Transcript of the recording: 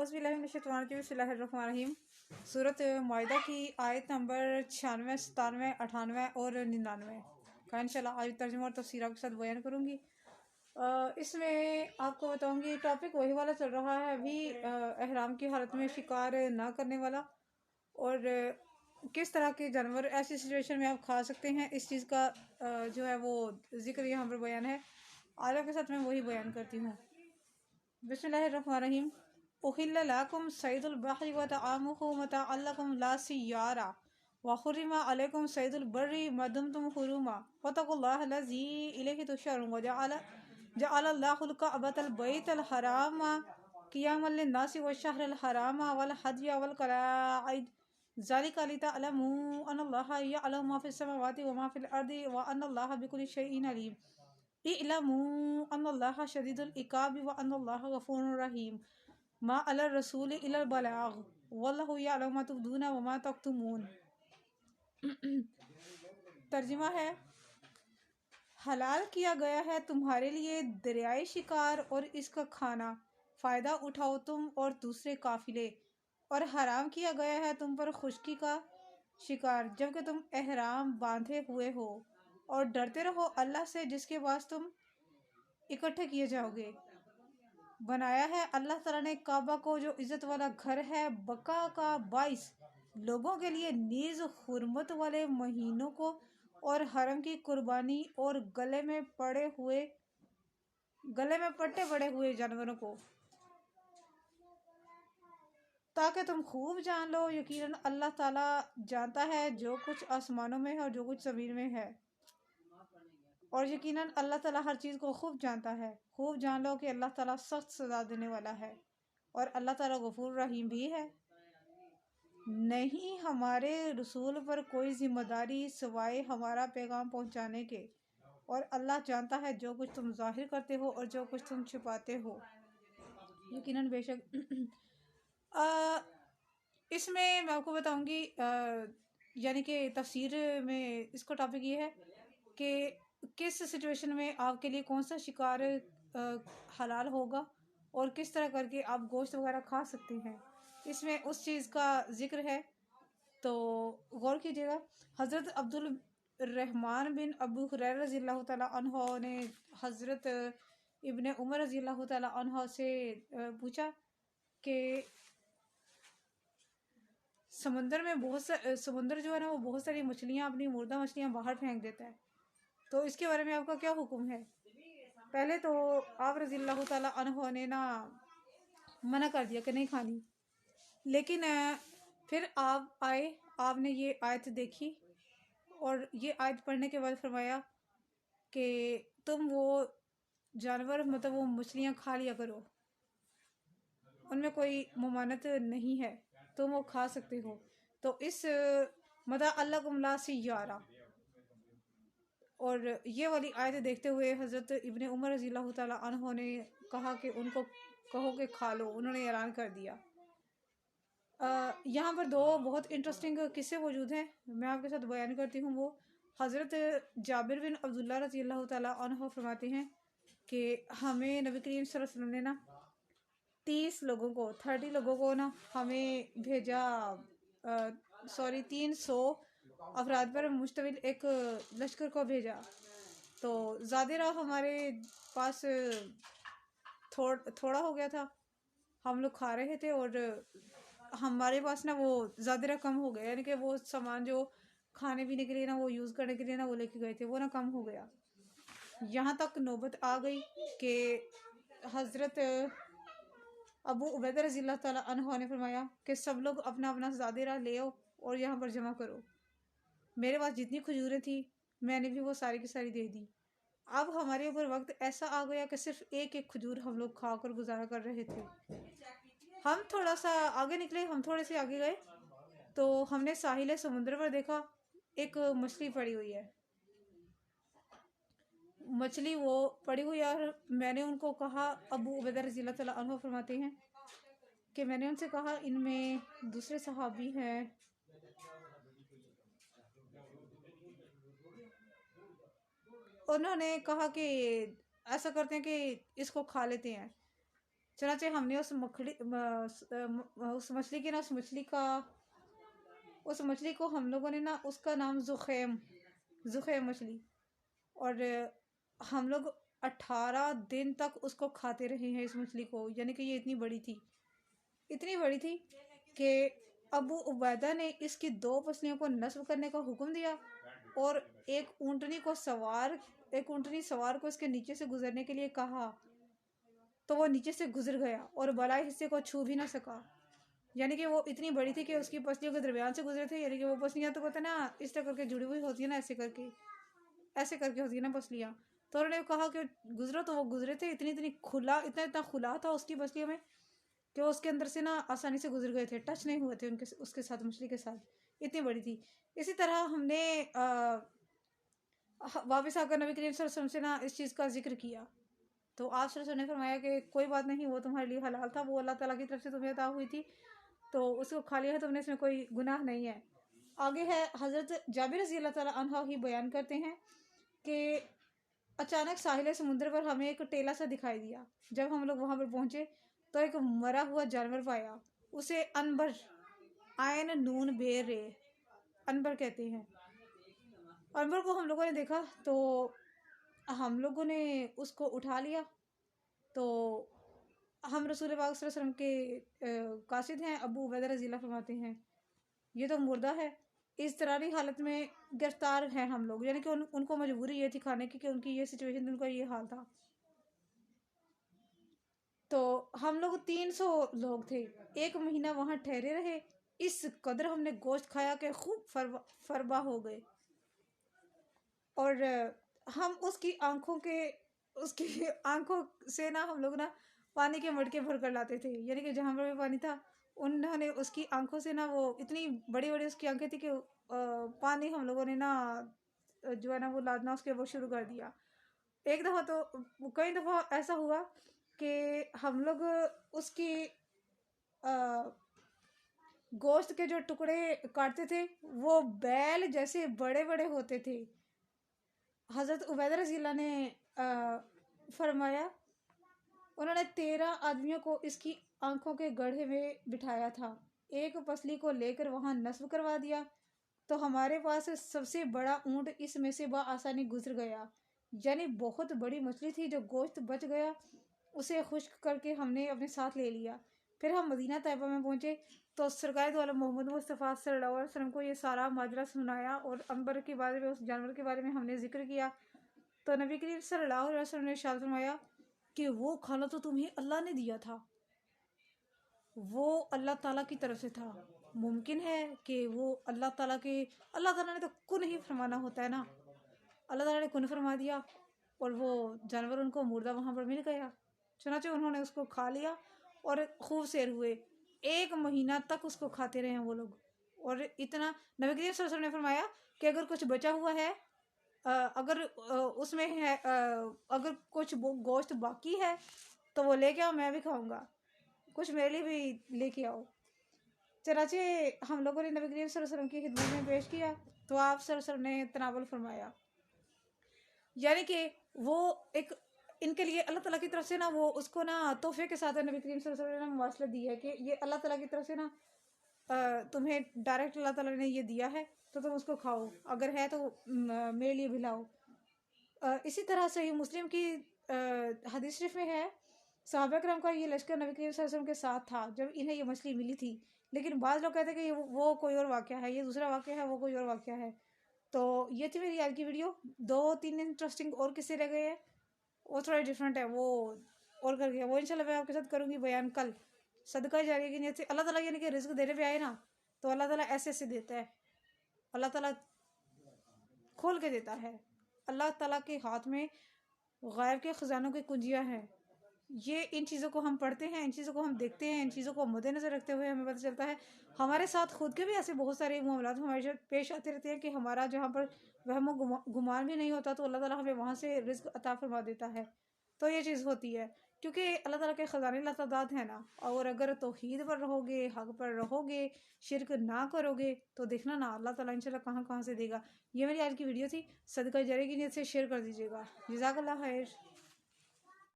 اعوذ باللہ من الشیطان الرجیم بسم اللہ الرحمن الرحیم۔ سورۃ مائدہ کی آیت نمبر 96، 97، 98 اور 99 کا انشاءاللہ آج ترجمہ اور تفسیر آپ کے ساتھ بیان کروں گی۔ اس میں آپ کو بتاؤں گی ٹاپک وہی والا چل رہا ہے ابھی، احرام کی حالت میں شکار نہ کرنے والا، اور کس طرح کے جانور ایسی سچویشن میں آپ کھا سکتے ہیں، اس چیز کا جو ہے وہ ذکر یہاں پر بیان ہے۔ آج آپ کے ساتھ میں وہی بیان کرتی ہوں۔ بسم اللہ الرحمن الرحیم۔ احل لکم صید البحر وطعامہ متاعا لکم لا سیارہ وحرم علیکم صید البر ما دمتم حرما واتقوا اللہ الذی الیہ تحشرون جعل اللہ الکعبۃ البیت الحرام قیاما للناس والشہر الحرام والحدی والقلائد ذلک لتعلموا ان اللہ یعلم ما فی السماوات وما فی الارض وان اللہ بکل شیء علیم اعلموا ان اللہ شدید العقاب وان اللہ غفور رحیم ما علی الرسول الا البلاغ واللہ یعلم ما تبدون وما تکتمون۔ ترجمہ ہے، حلال کیا گیا ہے تمہارے لیے دریائے شکار اور اس کا کھانا، فائدہ اٹھاؤ تم اور دوسرے قافلے، اور حرام کیا گیا ہے تم پر خشکی کا شکار جبکہ تم احرام باندھے ہوئے ہو، اور ڈرتے رہو اللہ سے جس کے پاس تم اکٹھے کیے جاؤ گے۔ بنایا ہے اللہ تعالیٰ نے کعبہ کو جو عزت والا گھر ہے بقا کا باعث لوگوں کے لیے، نیز حرمت والے مہینوں کو اور حرم کی قربانی اور گلے میں پٹے پڑے ہوئے جانوروں کو، تاکہ تم خوب جان لو یقیناً اللہ تعالیٰ جانتا ہے جو کچھ آسمانوں میں ہے اور جو کچھ زمین میں ہے، اور یقیناً اللہ تعالیٰ ہر چیز کو خوب جانتا ہے۔ خوب جان لو کہ اللہ تعالیٰ سخت سزا دینے والا ہے اور اللہ تعالیٰ غفور رحیم بھی ہے۔ نہیں ہمارے رسول پر کوئی ذمہ داری سوائے ہمارا پیغام پہنچانے کے، اور اللہ جانتا ہے جو کچھ تم ظاہر کرتے ہو اور جو کچھ تم چھپاتے ہو، یقیناً بے شک۔ اس میں آپ کو بتاؤں گی، یعنی کہ تفسیر میں اس کا ٹاپک یہ ہے کہ کس سچویشن میں آپ کے لیے کون سا شکار حلال ہوگا اور کس طرح کر کے آپ گوشت وغیرہ کھا سکتے ہیں، اس میں اس چیز کا ذکر ہے، تو غور کیجیے گا۔ حضرت عبد الرحمن بن ابو ہریرہ رضی اللہ تعالیٰ عنہ نے حضرت ابن عمر رضی اللہ تعالیٰ عنہ سے پوچھا کہ سمندر جو ہے نا وہ بہت ساری مچھلیاں، اپنی مردہ مچھلیاں باہر پھینک دیتا ہے، تو اس کے بارے میں آپ کا کیا حکم ہے؟ پہلے تو آپ رضی اللہ تعالیٰ عنہ نے منع کر دیا کہ نہیں کھانی، لیکن پھر آپ آئے، آپ نے یہ آیت دیکھی اور یہ آیت پڑھنے کے بعد فرمایا کہ تم وہ جانور، مطلب وہ مچھلیاں کھا لیا کرو، ان میں کوئی ممانعت نہیں ہے، تم وہ کھا سکتے ہو۔ تو اس متاع لکم لا سیارہ اور یہ والی آیت دیکھتے ہوئے حضرت ابن عمر رضی اللہ تعالیٰ عنہ نے کہا کہ ان کو کہو کہ کھا لو، انہوں نے اعلان کر دیا۔ یہاں پر دو بہت انٹرسٹنگ قصے موجود ہیں، میں آپ کے ساتھ بیان کرتی ہوں۔ وہ حضرت جابر بن عبداللہ رضی اللہ تعالیٰ عنہ فرماتے ہیں کہ ہمیں نبی کریم صلی اللہ علیہ وسلم نے 30 لوگوں کو ہمیں بھیجا، 300 افراد پر مشتمل ایک لشکر کو بھیجا، تو زیادہ راہ ہمارے پاس تھوڑا ہو گیا تھا، ہم لوگ کھا رہے تھے اور ہمارے پاس وہ زیادہ راہ کم ہو گیا، یعنی کہ وہ سامان جو کھانے پینے کے لیے وہ یوز کرنے کے لیے وہ لے کے گئے تھے وہ کم ہو گیا۔ یہاں تک نوبت آ گئی کہ حضرت ابو عبیدہ رضی اللہ تعالیٰ عنہ نے فرمایا کہ سب لوگ اپنا اپنا زیادہ راہ لے آؤ اور یہاں پر جمع کرو۔ میرے پاس جتنی کھجوریں تھیں میں نے بھی وہ ساری کی ساری دے دی۔ اب ہمارے اوپر وقت ایسا آ گیا کہ صرف ایک کھجور ہم لوگ کھا کر گزارا کر رہے تھے۔ ہم تھوڑا سا آگے نکلے، ہم تھوڑے سے آگے گئے تو ہم نے ساحل سمندر پر دیکھا ایک مچھلی پڑی ہوئی ہے، اور میں نے ان کو کہا، ابو عبیدہ رضی اللہ تعالیٰ عنہ فرماتے ہیں کہ میں نے ان سے کہا ان میں دوسرے صحابی ہیں، انہوں نے کہا کہ ایسا کرتے ہیں کہ اس کو کھا لیتے ہیں، चनाचे हमने उस मछली को हम लोगों ने ना उसका नाम ज़ुख़ैम मछली, और हम लोग 18 दिन तक उसको खाते रहे हैं इस मछली को। यानी कि ये इतनी बड़ी थी कि अबू उबैदा ने इसकी 2 पसलियों को नस्ब करने का हुक्म दिया और एक ऊँटनी सवार को इसके नीचे से गुजरने के लिए कहा, तो वो नीचे से गुजर गया और बलाई हिस्से को छू भी ना सका। यानी कि वो इतनी बड़ी थी कि उसकी पसलियों के दरमियान से गुजरे थे। यानी कि वो पसलियाँ तो कहते हैं ना इस तरह करके जुड़ी हुई होती है ना, ऐसे करके होती है ना पसलियाँ। तो उन्होंने कहा कि गुजरो, तो वो गुजरे थे। इतना खुला था उसकी पसलियों में कि वो उसके अंदर से ना आसानी से गुजर गए थे, टच नहीं हुए थे उसके साथ, मछली के साथ, इतनी बड़ी थी। इसी तरह हमने वापस आकर नबी करीम सल्लल्लाहु अलैहि वसल्लम से ना इस चीज़ का जिक्र किया, तो आप सल्लल्लाहु अलैहि वसल्लम ने फरमाया कि कोई बात नहीं, वो तुम्हारे लिए हलाल था, वो अल्लाह ताला की तरफ से तुम्हें अता हुई थी, तो उसको खा लिया है तुमने, इसमें कोई गुनाह नहीं है। आगे है हज़रत जाबिर रज़ी अल्लाह ताला अन्हा ही बयान करते हैं कि अचानक साहिल समुद्र पर हमें एक टेला सा दिखाई दिया। जब हम लोग वहाँ पर पहुँचे तो एक मरा हुआ जानवर पाया, उसे अनबर, आयन नून बेर रे, अनबर कहते हैं। अनबर को हम लोगों ने देखा तो हम लोगों ने उसको उठा लिया। तो हम रसूल पाक सल्लल्लाहु अलैहि वसल्लम के कासिद हैं, अबू उबैदा रज़ी अल्लाह फरमाते हैं ये तो मुर्दा है। इस तरारी हालत में गिरफ्तार हैं हम लोग, यानी कि उनको मजबूरी ये थी खाने की कि उनकी ये सिचुएशन थी, उनका ये हाल था। तो हम लोग 300 लोग थे, 1 महीना वहाँ ठहरे रहे। इस कदर हमने गोश्त खाया कि खूब फरबा हो गए, और हम उसकी आंखों से ना हम लोग ना पानी के मटके भर कर लाते थे। यानी कि जहाँ पर भी पानी था उन्होंने उसकी आंखों से ना, वो इतनी बड़ी बड़ी उसकी आंखें थी कि पानी हम लोगों ने ना जो है ना वो लादना उसके वो शुरू कर दिया। एक दफ़ा तो कई दफ़ा ऐसा हुआ कि हम लोग उसकी गोश्त के जो टुकड़े काटते थे वो बैल जैसे बड़े बड़े होते थे। हज़रत उबैदा रज़ी अल्लाह ने फरमाया, उन्होंने 13 आदमियों को इसकी आंखों के गड्ढे में बिठाया था, एक पसली को लेकर वहाँ नस्ब करवा दिया, तो हमारे पास सबसे बड़ा ऊँट इसमें से आसानी गुजर गया। यानी बहुत बड़ी मछली थी, जो गोश्त बच गया उसे खुश्क करके हमने अपने साथ ले लिया। फिर हम मदीना तैयबा में पहुँचे तो सरकार दो आलम मोहम्मद मुस्तफ़ा सल्लल्लाहु अलैहि वसल्लम को ये सारा माजरा सुनाया और अंबर के बारे में, उस जानवर के बारे में हमने जिक्र किया। तो नबी करीम सल्लल्लाहु अलैहि वसल्लम ने इरशाद फरमाया कि वो खाना तो तुम्हें अल्लाह ने दिया था, वो अल्लाह ताला की तरफ से था। मुमकिन है कि वो अल्लाह ताला ने तो कुन ही फरमाना होता है ना, अल्लाह ताला ने कुन फरमा दिया और वो जानवर उनको मुर्दा वहाँ पर मिल गया। चुनाचे उन्होंने उसको खा लिया और खूब सेर हुए। 1 महीना तक उसको खाते रहे वो लोग। और इतना नबी करीम सल्लल्लाहु अलैहि वसल्लम ने फरमाया कि अगर कुछ बचा हुआ है, उसमें है, अगर कुछ गोश्त बाकी है तो वो लेके आओ, मैं भी खाऊंगा, कुछ मेरे लिए भी लेके आओ। चनाचे हम लोगों ने नबी करीम सल्लल्लाहु अलैहि वसल्लम की खिदमत में पेश किया तो आप सल्लल्लाहु अलैहि वसल्लम ने तनावुल फरमाया। यानी कि वो एक इनके लिए अल्लाह ताला की तरफ से ना, वो उसको ना तोहफे के साथ नबी करीम सल्लल्लाहु अलैहि वसल्लम ने मवासलत दी है कि ये अल्लाह ताला की तरफ से ना तुम्हें डायरेक्ट अल्लाह ताला ने ये दिया है, तो तुम उसको खाओ, अगर है तो मेरे लिए भी लाओ। इसी तरह से मुस्लिम की हदीस शरीफ में है, सहाबा करम का ये लश्कर नबी करीम सल्लल्लाहु अलैहि वसल्लम के साथ था जब इन्हें ये मछली मिली थी। लेकिन बाज़ लोग कहते हैं कि वो कोई और वाक़या है, ये दूसरा वाक़या है, वो कोई और वाक़या है। तो ये थी मेरी आज की वीडियो। 2-3 इंटरेस्टिंग और किस्से रह गए हैं, वो थोड़े डिफरेंट है, वो और करके वो इंशाल्लाह मैं आपके साथ करूँगी बयान कल। सदका जारिया की नीयत से अल्लाह ताला यानी कि रिज़्क देने पे आए ना, तो अल्लाह ताला ऐसे ऐसे देता है, अल्लाह ताला खोल के देता है। अल्लाह ताला के हाथ में गायब के ख़जानों की कुंजियाँ हैं। ये इन चीज़ों को हम पढ़ते हैं, इन चीज़ों को हम देखते हैं, इन चीज़ों को मद्देनज़र रखते हुए हमें पता चलता है हमारे साथ खुद के भी ऐसे बहुत सारे मामलात हमारे साथ पेश आते रहते हैं कि हमारा जहाँ पर वहम गुमान भी नहीं होता तो अल्लाह ताला हमें वहाँ से रिज़्क अता फरमा देता है। तो ये चीज़ होती है क्योंकि अल्लाह ताला के ख़जाने लातादाद हैं ना। और अगर तौहीद पर रहोगे, हक़ पर रहोगे, शिरक ना करोगे तो देखना ना अल्लाह ताला इंशाल्लाह कहाँ कहाँ से देगा। ये मेरी आज की वीडियो थी, सदका जारिया की नीयत से शेयर कर दीजिएगा। जज़ाकल्लाह खैर।